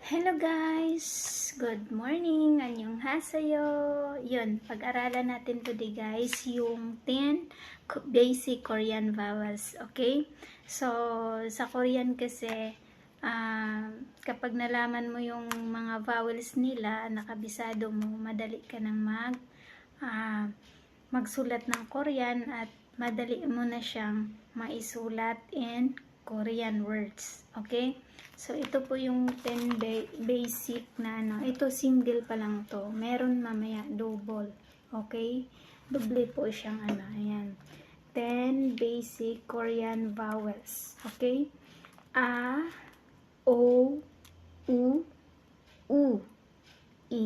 Hello guys! Good morning! Annyeonghaseyo! Yun, pag-aralan natin today guys yung 10 basic Korean vowels. Okay? So, sa Korean kasi, kapag nalaman mo yung mga vowels nila, nakabisado mo, madali ka nang magsulat ng Korean at madali mo na siyang maisulat in Korean words. Okay? So, ito po yung 10 basic na ano. Ito, single pa lang to. Meron mamaya double. Okay? Double po siyang ano. Ayan. 10 basic Korean vowels. Okay? A, O, U, U, I,